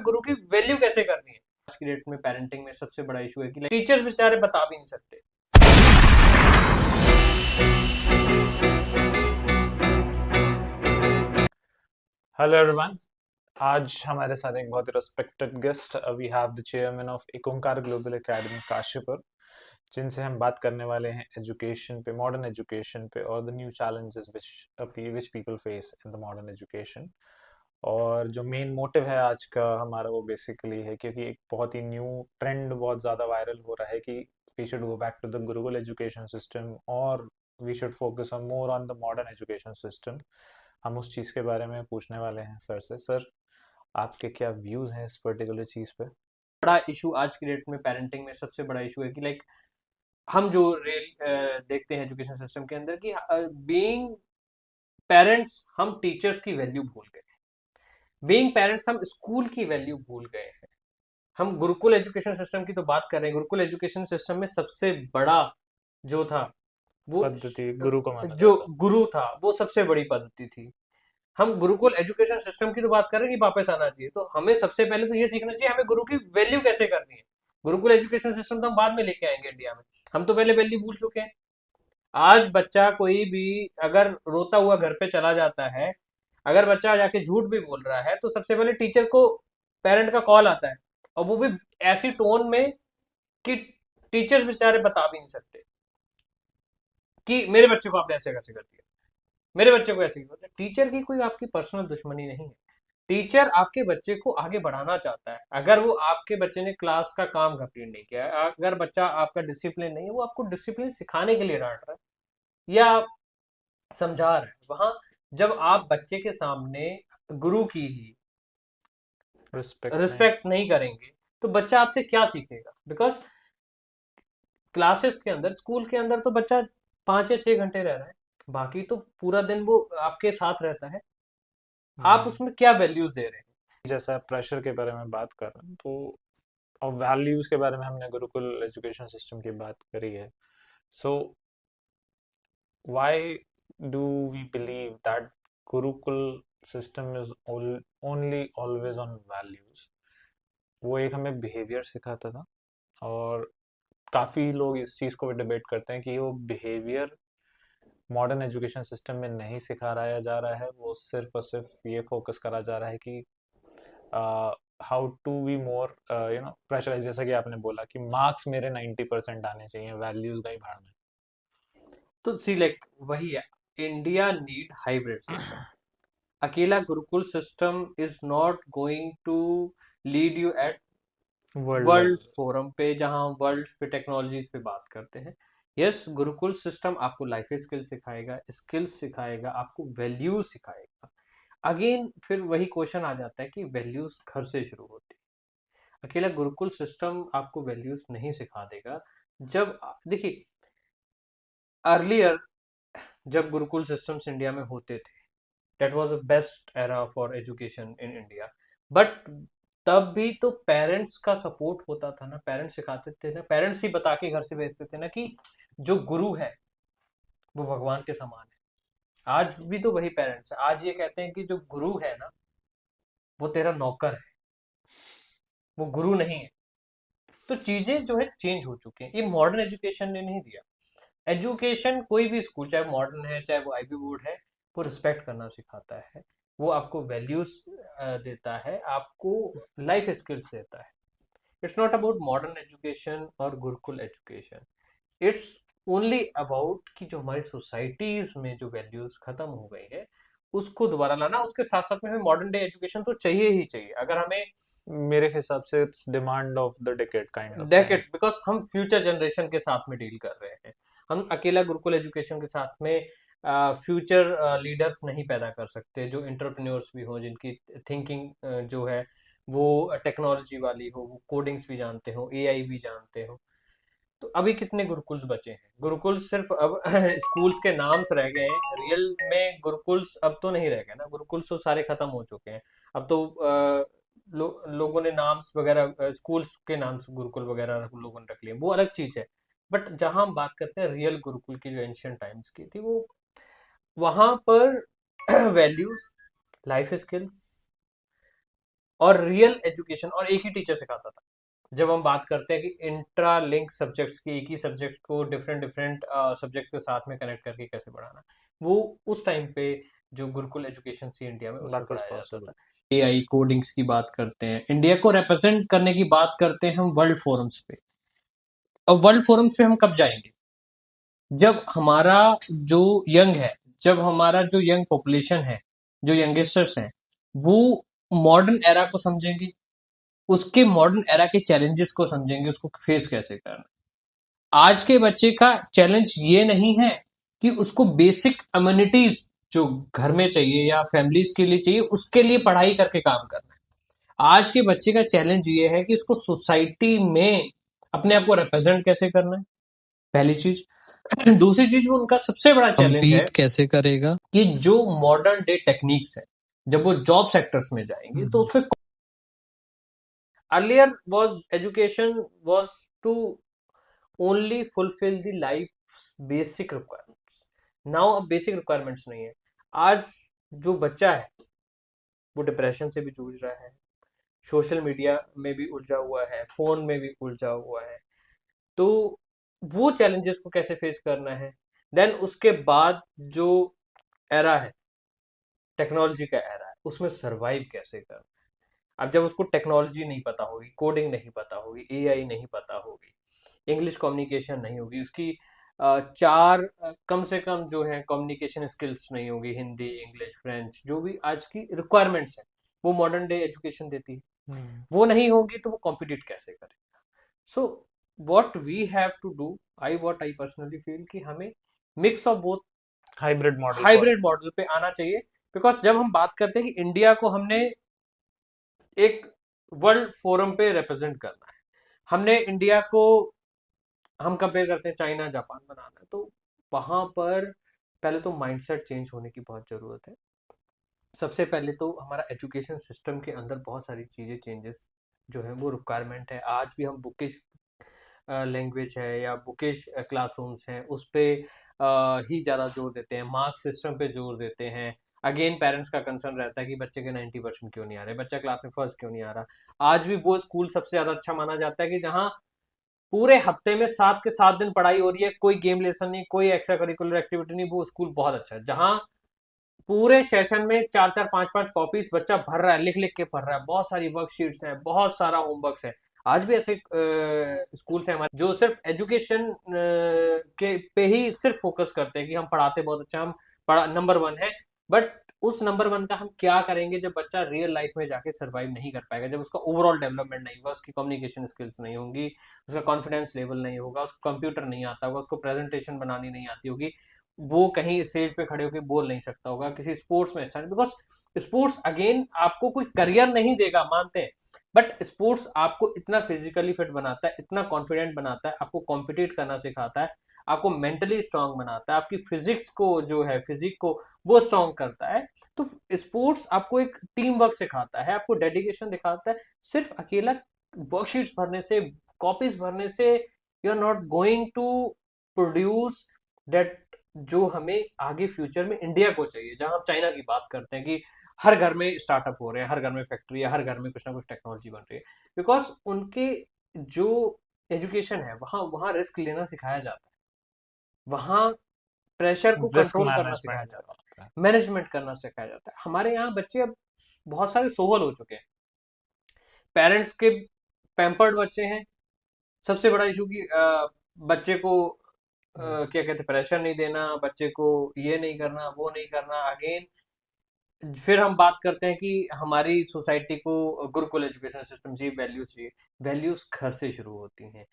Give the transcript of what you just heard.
गुरु की वैल्यू कैसे करनी है। आज की डेट में पेरेंटिंग में सबसे बड़ा इशू है कि टीचर्स बेचारे बता भी नहीं सकते। Hello everyone. आज हमारे साथ एक बहुत ही respected guest we have the chairman of Ek Onkar global academy Kashipur, जिनसे हम बात करने वाले हैं एजुकेशन पे, मॉडर्न एजुकेशन पे और the new challenges which people face in the modern education. और जो मेन मोटिव है आज का हमारा वो बेसिकली है, क्योंकि एक बहुत ही न्यू ट्रेंड बहुत ज़्यादा वायरल हो रहा है कि we should go back to the gurukul education system और we should focus on more on the modern education system. हम उस चीज़ के बारे में पूछने वाले हैं सर से। सर, आपके क्या व्यूज़ हैं इस पर्टिकुलर चीज़ पे? बड़ा इशू आज की डेट में पेरेंटिंग में सबसे बड़ा इशू है कि हम जो देखते हैं एजुकेशन सिस्टम के अंदर कि बीइंग पेरेंट्स हम टीचर्स की वैल्यू भूल गए। बीइंग पेरेंट्स हम स्कूल की वैल्यू भूल गए हैं। हम गुरुकुल एजुकेशन सिस्टम की तो बात कर रहे हैं। गुरुकुल एजुकेशन सिस्टम में सबसे बड़ा जो था वो पद्धति गुरु को माना जो जाता गुरु था वो सबसे बड़ी पद्धति थी। हम गुरुकुल एजुकेशन सिस्टम की तो बात कर रहे हैं कि वापस आना चाहिए, तो हमें सबसे पहले तो ये सीखना चाहिए हमें गुरु की वैल्यू कैसे करनी है। गुरुकुल एजुकेशन सिस्टम तो हम बाद में लेके आएंगे इंडिया में, हम तो पहले वैल्यू भूल चुके हैं। आज बच्चा कोई भी अगर रोता हुआ घर पे चला जाता है, अगर बच्चा जाके झूठ भी बोल रहा है, तो सबसे पहले टीचर को पेरेंट का कॉल आता है, और वो भी ऐसी टोन में कि टीचर्स बेचारे बता भी नहीं सकते कि मेरे बच्चे को आपने ऐसे कैसे कर दिया, मेरे बच्चे को ऐसे क्यों। टीचर की कोई आपकी पर्सनल दुश्मनी नहीं है। टीचर आपके बच्चे को आगे बढ़ाना चाहता है। अगर वो आपके बच्चे ने क्लास का काम कंप्लीट नहीं किया है, अगर बच्चा आपका डिसिप्लिन नहीं है, वो आपको डिसिप्लिन सिखाने के लिए डांट रहा है या समझा रहा है। वहां जब आप बच्चे के सामने गुरु की ही है। रिस्पेक्ट नहीं। रिस्पेक्ट नहीं करेंगे तो बच्चा आपसे क्या सीखेगा। बिकॉज क्लासेस के अंदर, स्कूल के अंदर तो बच्चा 5 या 6 घंटे रह रहा है, बाकी तो पूरा दिन वो आपके साथ रहता है। आप हम्म, उसमें क्या वैल्यूज दे रहे हैं। जैसा प्रेशर के बारे में बात कर रहे हैं, तो और वैल्यूज़ के बारे में हमने गुरुकुल एजुकेशन सिस्टम की बात करी है। सो why do we believe that gurukul system is only always on values? वो एक हमें बिहेवियर सिखाता था, और काफ़ी लोग इस चीज़ को भी डिबेट करते हैं कि वो बिहेवियर मॉडर्न एजुकेशन सिस्टम में नहीं सिखाया जा रहा है। वो सिर्फ और सिर्फ ये फोकस करा जा रहा है कि how to be more pressurise, जैसा कि आपने बोला कि मार्क्स मेरे 90% आने चाहिए, वैल्यूज का ही भाड़ना तो सी लाइक वही है, इंडिया नीड हाइब्रिड सिस्टम। अकेला gurukul system is not going to lead you at है वर्ल्ड वर्ल्ड लेवल। फोरम पे, जहां हम वर्ल्ड पे टेक्नोलॉजीज पे बात करते हैं। यस, गुरुकुल सिस्टम आपको लाइफ स्किल सिखाएगा, स्किल्स सिखाएगा, आपको वैल्यूज सिखाएगा। अगेन फिर वही क्वेश्चन आ जाता है कि वैल्यूज घर से शुरू होती है। अकेला गुरुकुल सिस्टम आपको वैल्यूज नहीं सिखा देगा। जब देखिए, अर्लियर जब गुरुकुल सिस्टम्स इंडिया में होते थे, that was the best era for education in India. But तब भी तो पेरेंट्स का सपोर्ट होता था ना, पेरेंट्स सिखाते थे ना, पेरेंट्स ही बता के घर से भेजते थे ना कि जो गुरु है वो भगवान के समान है। आज भी तो वही पेरेंट्स है, आज ये कहते हैं कि जो गुरु है ना वो तेरा नौकर है, वो गुरु नहीं है। तो चीजें जो है चेंज हो चुकी हैं, ये मॉडर्न एजुकेशन ने नहीं दिया। एजुकेशन कोई भी स्कूल, चाहे मॉडर्न है चाहे वो आईबी बोर्ड है, वो रिस्पेक्ट करना सिखाता है, वो आपको वैल्यूज देता है, आपको लाइफ स्किल्स देता है। It's not about modern education और gurukul education, it's only about कि जो हमारी सोसाइटीज में जो वैल्यूज खत्म हो गई है उसको दोबारा लाना। उसके साथ साथ में हमें मॉडर्न डे एजुकेशन तो चाहिए ही चाहिए। अगर हमें मेरे हिसाब से it's demand of the decade kind of thing. Decade, because हम फ्यूचर जनरेशन के साथ में डील कर रहे हैं। हम अकेला गुरुकुल एजुकेशन के साथ में फ्यूचर लीडर्स नहीं पैदा कर सकते जो इंटरप्रेन्योर्स भी हो, जिनकी थिंकिंग जो है वो टेक्नोलॉजी वाली हो, वो कोडिंग्स भी जानते हो, एआई भी जानते हो। तो अभी कितने गुरुकुल्स बचे हैं। गुरुकुल्स सिर्फ अब स्कूल्स के नाम्स रह गए हैं, रियल में गुरुकुल्स अब तो नहीं रह गए ना। गुरुकुल्स तो सारे खत्म हो चुके हैं। अब तो लोगों ने नाम्स वगैरह, स्कूल्स के नाम से गुरुकुल वगैरह लोगों ने रख लिए, वो अलग चीज है। बट जहां हम बात करते हैं रियल गुरुकुल की, जो एंशियंट टाइम्स की थी, वो वहां पर वैल्यूज, लाइफ स्किल्स, और रियल एजुकेशन, और एक ही टीचर सिखाता था। जब हम बात करते हैं कि इंट्रा लिंक सब्जेक्ट्स की, एक ही सब्जेक्ट को डिफरेंट डिफरेंट सब्जेक्ट के साथ में कनेक्ट करके कैसे पढ़ाना, वो उस टाइम पे जो गुरुकुल एजुकेशन थी इंडिया में, उसमें दैट वाज पढ़ाया जाता पॉसिबल। था। एआई कोडिंग्स की बात करते हैं, इंडिया को रिप्रेजेंट करने की बात करते हैं हम वर्ल्ड फोरम्स पे। और वर्ल्ड फोरम्स पे हम कब जाएंगे? जब हमारा जो यंग है, जब हमारा जो यंग पॉपुलेशन है, जो यंगस्टर्स हैं, वो मॉडर्न एरा को समझेंगे, उसके मॉडर्न एरा के चैलेंजेस को समझेंगे, उसको फेस कैसे करना। आज के बच्चे का चैलेंज ये नहीं है कि उसको बेसिक अम्यूनिटीज जो घर में चाहिए या फैमिलीज के लिए चाहिए, उसके लिए पढ़ाई करके काम करना है। आज के बच्चे का चैलेंज ये है कि उसको सोसाइटी में अपने आप को रिप्रेजेंट कैसे करना है, पहली चीज। दूसरी चीज, वो उनका सबसे बड़ा चैलेंज है compete कैसे करेगा। कि जो मॉडर्न डे टेक्निक्स है, जब वो जॉब सेक्टर्स में जाएंगे तो उसमें earlier was education was to only fulfil the life basic requirements. Now अब बेसिक रिक्वायरमेंट्स नहीं है। आज जो बच्चा है वो डिप्रेशन से भी जूझ रहा है, सोशल मीडिया में भी उलझा हुआ है, फोन में भी उलझा हुआ है। तो वो चैलेंजेस को कैसे फेस करना है। देन उसके बाद जो एरा है, टेक्नोलॉजी का एरा है, उसमें सरवाइव कैसे करना है। अब जब उसको टेक्नोलॉजी नहीं पता होगी, कोडिंग नहीं पता होगी, एआई नहीं पता होगी, इंग्लिश कम्युनिकेशन नहीं होगी, उसकी चार कम से कम जो है कम्युनिकेशन स्किल्स नहीं होगी, हिंदी, इंग्लिश, फ्रेंच, जो भी आज की रिक्वायरमेंट्स है वो मॉडर्न डे एजुकेशन देती है, वो नहीं होगी तो वो कॉम्पिटिट कैसे करेगा। So what we have to do, I personally feel कि हमें mix of both, hybrid model follow. Hybrid model पे आना चाहिए। बिकॉज जब हम बात करते हैं कि इंडिया को हमने एक वर्ल्ड फोरम पे रिप्रेजेंट करना है, हमने इंडिया को, हम कंपेयर करते हैं चाइना जापान बनाना है, तो वहां पर पहले तो माइंडसेट चेंज होने की बहुत जरूरत है। सबसे पहले तो हमारा एजुकेशन सिस्टम के अंदर बहुत सारी चीजें चेंजेस जो है वो रिक्वायरमेंट है। आज भी हम बुकिश लैंग्वेज है या बुकिश क्लासरूम्स हैं उस पे ही ज़्यादा जोर देते हैं, मार्क्स सिस्टम पे जोर देते हैं। अगेन पेरेंट्स का कंसर्न रहता है कि बच्चे के 90% क्यों नहीं आ रहे, बच्चा क्लास में फर्स्ट क्यों नहीं आ रहा। आज भी वो स्कूल सबसे ज़्यादा अच्छा माना जाता है कि जहाँ पूरे हफ्ते में 7 के 7 दिन पढ़ाई हो रही है, कोई गेम लेसन नहीं, कोई एक्स्ट्रा करिकुलर एक्टिविटी नहीं, वो स्कूल बहुत अच्छा है। जहाँ पूरे सेशन में 4 4 5 5 कॉपीज बच्चा भर रहा है, लिख लिख के पढ़ रहा है, बहुत सारी वर्कशीट्स हैं, बहुत सारा होमवर्क है। आज भी ऐसे स्कूल्स हैं हमारे जो सिर्फ एजुकेशन के पे ही सिर्फ फोकस करते हैं कि हम पढ़ाते बहुत अच्छा, हम पढ़ा नंबर वन है। बट उस नंबर वन का हम क्या करेंगे जब बच्चा रियल लाइफ में जाके सरवाइव नहीं कर पाएगा, जब उसका ओवरऑल डेवलपमेंट नहीं होगा, उसकी कम्युनिकेशन स्किल्स नहीं होंगी, उसका कॉन्फिडेंस लेवल नहीं होगा, उसको कंप्यूटर नहीं आता होगा, उसको प्रेजेंटेशन बनानी नहीं आती होगी, वो कहीं स्टेज पे खड़े होकर बोल नहीं सकता होगा, किसी स्पोर्ट्स में अच्छा नहीं। बिकॉज स्पोर्ट्स अगेन आपको कोई करियर नहीं देगा, मानते हैं, बट स्पोर्ट्स आपको इतना फिजिकली फिट बनाता है, इतना कॉन्फिडेंट बनाता है, आपको कॉम्पिटिट करना सिखाता है, आपको मेंटली स्ट्रांग बनाता है, आपकी फिजिक्स को जो है फिजिक को वो स्ट्रांग करता है। तो स्पोर्ट्स आपको एक टीम वर्क सिखाता है, आपको डेडिकेशन दिखाता है। सिर्फ अकेला वर्कशीट्स भरने से, कॉपीज भरने से you are not going to produce that जो हमें आगे फ्यूचर में इंडिया को चाहिए। जहां हम चाइना की बात करते हैं कि हर घर में स्टार्टअप हो रहे हैं, हर घर में फैक्ट्री है, हर घर में कुछ ना कुछ टेक्नोलॉजी बन रही है, बिकॉज उनके जो एजुकेशन है वहां वहां रिस्क लेना सिखाया जाता है, वहां प्रेशर को रिस्क कंट्रोल करना सिखाया मैनेजमेंट जाता होता है। है, मैनेजमेंट करना सिखाया जाता है। हमारे यहाँ बच्चे अब बहुत सारे सोहल हो चुके हैं, पेरेंट्स के पैम्पर्ड बच्चे हैं। सबसे बड़ा इशू कि बच्चे को क्या कहते हैं, प्रेशर नहीं देना, बच्चे को ये नहीं करना, वो नहीं करना। अगेन फिर हम बात करते हैं कि हमारी सोसाइटी को गुरुकुल एजुकेशन सिस्टम चाहिए, वैल्यूज चाहिए। वैल्यूज घर से शुरू होती हैं।